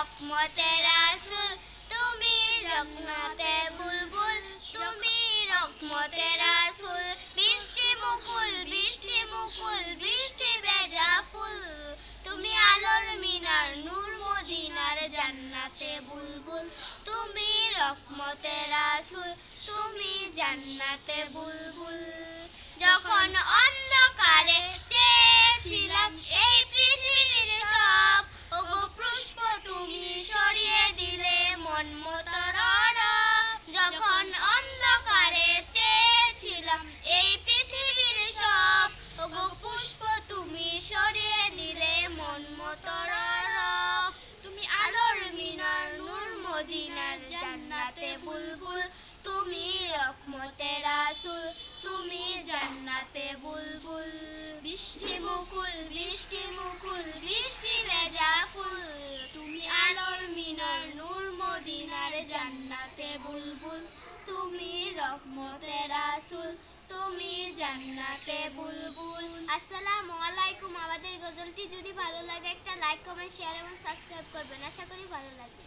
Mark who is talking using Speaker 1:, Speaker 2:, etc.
Speaker 1: রহমতের রাসূল তুমি জান্নাতে বুলবুল তুমি রহমতের রাসূল বৃষ্টি মুকুল বৃষ্টি মুকুল বৃষ্টি ভেজা ফুল তুমি আলোর মিনার নূর মদিনার জান্নাতে বুলবুল তুমি রহমতের রাসূল তুমি জান্নাতে বুলবুল যখন অন্ধকারে চেয়েছিলাম এই পৃথিবীর সব ওগো পুষ্প তুমি সরিয়ে দিলে মন মতো রব যখন অন্ধকারে চেয়েছিলাম এই পৃথিবীর সব ওগো পুষ্প তুমি সরিয়ে দিলে মন মতো রব তুমি আলোর মিনার নূর মদিনার জান্নাতে বুলবুল তুমি রহমতের রাসূল তুমি জান্নাতে বুলবুল বৃষ্টি মুকুল বৃষ্টি ভেজা ফুল তুমি আলোর মিনার নূর মদিনার জান্নাতে বুলবুল তুমি রহমতের রাসূল তুমি জান্নাতে বুলবুল। আসসালামু আলাইকুম। আমাদের গজলটি যদি ভালো লাগে একটা লাইক কমেন্ট শেয়ার এবং সাবস্ক্রাইব করবেন। আশা করি ভালো লাগবে।